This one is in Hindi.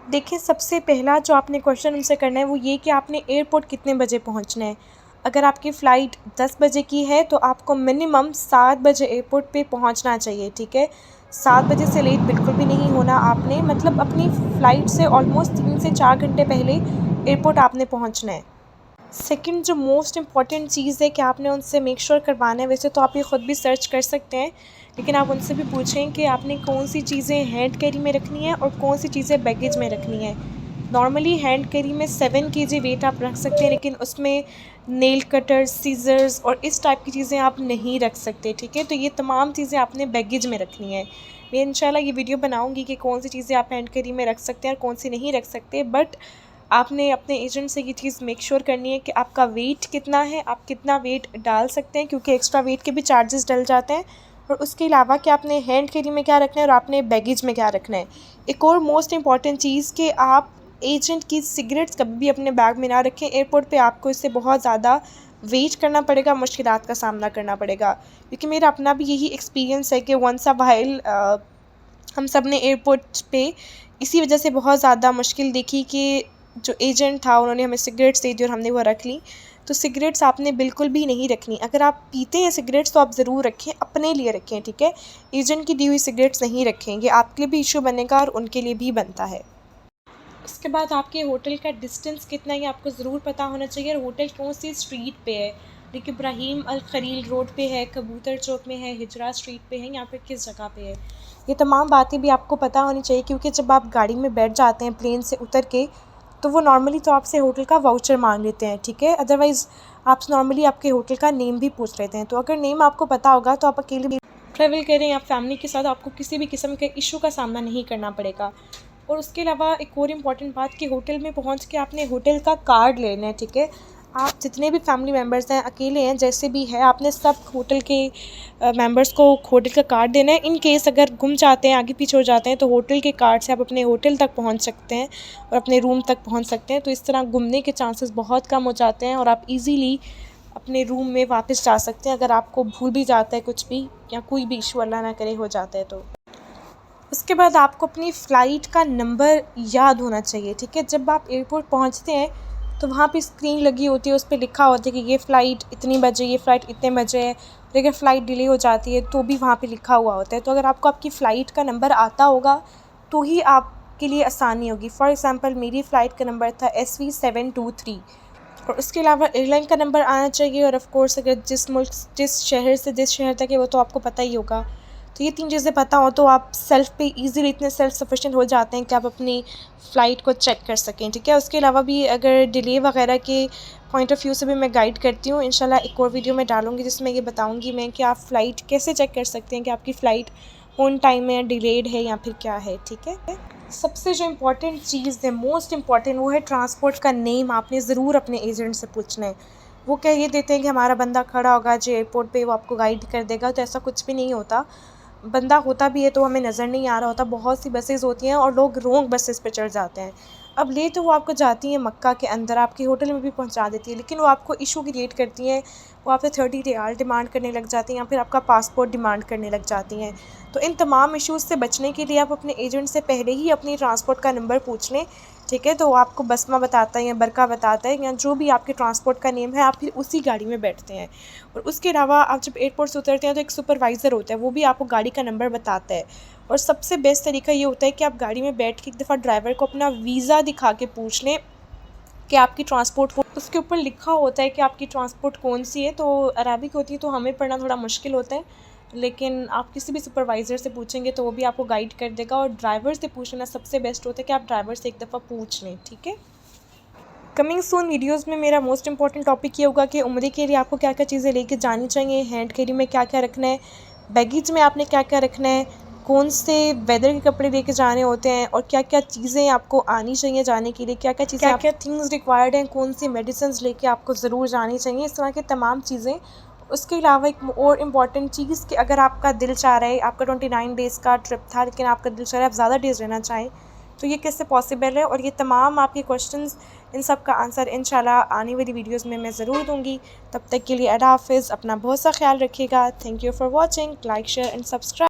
देखिए, सबसे पहला जो आपने क्वेश्चन उनसे करना है वो ये कि आपने एयरपोर्ट कितने बजे पहुंचना है। अगर आपकी फ़्लाइट 10 बजे की है तो आपको मिनिमम 7 बजे एयरपोर्ट पे पहुंचना चाहिए, ठीक है। 7 बजे से लेट बिल्कुल भी नहीं होना आपने, मतलब अपनी फ़्लाइट से ऑलमोस्ट 3 से 4 घंटे पहले एयरपोर्ट आपने पहुंचना है। सेकंड जो मोस्ट इम्पॉर्टेंट चीज़ है कि आपने उनसे मेक श्योर करवाना है, वैसे तो आप ये ख़ुद भी सर्च कर सकते हैं, लेकिन आप उनसे भी पूछें कि आपने कौन सी चीज़ें हैंड कैरी में रखनी है और कौन सी चीज़ें बैगेज में रखनी है। नॉर्मली हैंड कैरी में 7 केजी वेट आप रख सकते हैं, लेकिन उसमें नेल कटर, सीज़र्स और इस टाइप की चीज़ें आप नहीं रख सकते, ठीक है। तो ये तमाम चीज़ें आपने बैगेज में रखनी है। मैं इंशाल्लाह ये वीडियो बनाऊंगी कि कौन सी चीज़ें आप हैंड कैरी में रख सकते हैं और कौन सी नहीं रख सकते, बट आपने अपने एजेंट से ये चीज़ मेक श्योर करनी है कि आपका वेट कितना है, आप कितना वेट डाल सकते हैं, क्योंकि एक्स्ट्रा वेट के भी चार्जेस डल जाते हैं। और उसके अलावा कि आपने हैंड कैरी में क्या रखना है और आपने बैगेज में क्या रखना है। एक और मोस्ट इंपॉर्टेंट चीज़ कि आप एजेंट की सिगरेट्स कभी भी अपने बैग में ना रखें। एयरपोर्ट पे आपको इससे बहुत ज़्यादा वेट करना पड़ेगा, मुश्किलात का सामना करना पड़ेगा, क्योंकि मेरा अपना भी यही एक्सपीरियंस है कि वंस अ व्हाइल हम सब ने एयरपोर्ट पे इसी वजह से बहुत ज़्यादा मुश्किल देखी कि जो एजेंट था उन्होंने हमें सिगरेट्स दे दी और हमने वो रख ली। तो सिगरेट्स आपने बिल्कुल भी नहीं रखनी। अगर आप पीते हैं सिगरेट्स तो आप ज़रूर रखें, अपने लिए रखें, ठीक है। एजेंट की दी हुई सिगरेट्स नहीं रखेंगे, आपके लिए भी इशू बनेगा और उनके लिए भी बनता है। उसके बाद आपके होटल का डिस्टेंस कितना है ये आपको ज़रूर पता होना चाहिए, और होटल कौन सी स्ट्रीट पे है। देखिए, इब्राहिम अल खलील रोड पे है, कबूतर चौक में है, हिजरा स्ट्रीट पे है, यहाँ पे किस जगह पे है। ये तमाम बातें भी आपको पता होनी चाहिए, क्योंकि जब आप गाड़ी में बैठ जाते हैं प्लेन से उतर के, तो वो नॉर्मली तो आपसे होटल का वाउचर मांग लेते हैं, ठीक है। अदरवाइज़ आपसे नॉर्मली आपके होटल का नेम भी पूछ लेते हैं। तो अगर नेम आपको पता होगा तो आप अकेले भी ट्रैवल करें या फैमिली के साथ, आपको किसी भी किस्म के इशू का सामना नहीं करना पड़ेगा। और उसके अलावा एक और इम्पॉर्टेंट बात कि होटल में पहुंच के आपने होटल का कार्ड लेना है, ठीक है। आप जितने भी फैमिली मेम्बर्स हैं, अकेले हैं, जैसे भी है, आपने सब होटल के मेंबर्स को होटल का कार्ड देना है। इन केस अगर गुम जाते हैं, आगे पीछे हो जाते हैं, तो होटल के कार्ड से आप अपने होटल तक पहुंच सकते हैं और अपने रूम तक पहुंच सकते हैं। तो इस तरह गुमने के चांसेस बहुत कम हो जाते हैं और आप इजीली अपने रूम में वापस जा सकते हैं, अगर आपको भूल भी जाता है कुछ भी या कोई भी इशू अल्लाह ना करे हो जाता है तो। उसके बाद आपको अपनी फ़्लाइट का नंबर याद होना चाहिए, ठीक है। जब आप एयरपोर्ट पहुंचते हैं तो वहाँ पे स्क्रीन लगी होती है, उस पे लिखा होता है कि ये फ़्लाइट इतनी बजे, ये फ़्लाइट इतने बजे है। और अगर फ़्लाइट डिले हो जाती है तो भी वहाँ पे लिखा हुआ होता है। तो अगर आपको आपकी फ़्लाइट का नंबर आता होगा तो ही आपके लिए आसानी होगी। फॉर एग्ज़ाम्पल मेरी फ़्लाइट का नंबर था SV723। और उसके अलावा एयरलाइन का नंबर आना चाहिए, और ऑफ़ कोर्स अगर जिस मुल्क, जिस शहर से जिस शहर तक है वो तो आपको पता ही होगा। तो ये 3 चीज़ें पता हो तो आप सेल्फ़ पे ईज़िली इतने सेल्फ़ सफिशिएंट हो जाते हैं कि आप अपनी फ़्लाइट को चेक कर सकें, ठीक है। उसके अलावा भी अगर डिले वगैरह के पॉइंट ऑफ़ व्यू से भी मैं गाइड करती हूँ। इंशाल्लाह एक और वीडियो में डालूँगी जिसमें ये बताऊँगी मैं कि आप फ़्लाइट कैसे चेक कर सकते हैं कि आपकी फ़्लाइट ऑन टाइम है या डिलेड है या फिर क्या है, ठीक है। सबसे जो इम्पोर्टेंट चीज़ है, मोस्ट इम्पॉर्टेंट, वो है ट्रांसपोर्ट का नेम। आपने ज़रूर अपने एजेंट से पूछना है। वो कह ये देते हैं कि हमारा बंदा खड़ा होगा जो एयरपोर्ट पे, वो आपको गाइड कर देगा, तो ऐसा कुछ भी नहीं होता। बंदा होता भी है तो हमें नज़र नहीं आ रहा होता। बहुत सी बसेज़ होती हैं और लोग रॉन्ग बसेस पे चढ़ जाते हैं। अब ले तो वो आपको जाती हैं मक्का के अंदर, आपके होटल में भी पहुंचा देती है, लेकिन वो आपको इशू क्रिएट करती हैं। वो आपसे 30 रियाल डिमांड करने लग जाती हैं या फिर आपका पासपोर्ट डिमांड करने लग जाती हैं। तो इन तमाम इश्यूज़ से बचने के लिए आप अपने एजेंट से पहले ही अपनी ट्रांसपोर्ट का नंबर पूछ लें, ठीक है। तो वो आपको बसमा बताता है या बरका बताता है या जो भी आपके ट्रांसपोर्ट का नेम है, आप फिर उसी गाड़ी में बैठते हैं। और उसके अलावा आप जब एयरपोर्ट से उतरते हैं तो एक सुपरवाइज़र होता है, वो भी आपको गाड़ी का नंबर बताता है। और सबसे बेस्ट तरीका ये होता है कि आप गाड़ी में बैठ के एक दफ़ा ड्राइवर को अपना वीज़ा दिखा के पूछ लें कि आपकी ट्रांसपोर्ट उसके ऊपर लिखा होता है कि आपकी ट्रांसपोर्ट कौन सी है। तो अरबिक होती है तो हमें पढ़ना थोड़ा मुश्किल होता है, लेकिन आप किसी भी सुपरवाइज़र से पूछेंगे तो वो भी आपको गाइड कर देगा। और ड्राइवर से पूछना सबसे बेस्ट होता है कि आप ड्राइवर से एक दफ़ा पूछ लें, ठीक है। कमिंग सून वीडियोज़ में मेरा मोस्ट इंपॉर्टेंट टॉपिक ये होगा कि उम्रे के लिए आपको क्या क्या चीज़ें लेके जानी चाहिए, हैंड कैरी में क्या क्या रखना है, बैगेज में आपने क्या क्या रखना है, कौन से वेदर के कपड़े लेके जाने होते हैं, और क्या क्या चीज़ें आपको आनी चाहिए जाने के लिए, क्या क्या चीज़ें, क्या क्या थिंग्स रिक्वायर्ड हैं, कौन सी मेडिसिन लेके आपको ज़रूर जानी चाहिए, इस तरह की तमाम चीज़ें। उसके अलावा एक और इम्पॉर्टेंट चीज़ कि अगर आपका दिल चाह रहा है, आपका 29 डेज़ का ट्रिप था लेकिन आपका दिल चाह रहा है आप ज़्यादा डेज़ रहना चाहें, तो ये कैसे पॉसिबल है। और ये तमाम आपके क्वेश्चंस, इन सब का आंसर इंशाल्लाह आने वाली वीडियोस में मैं ज़रूर दूंगी। तब तक के लिए अल्लाह हाफ़िज़, अपना बहुत सा ख्याल रखिएगा। Thank you for watching, like share and subscribe.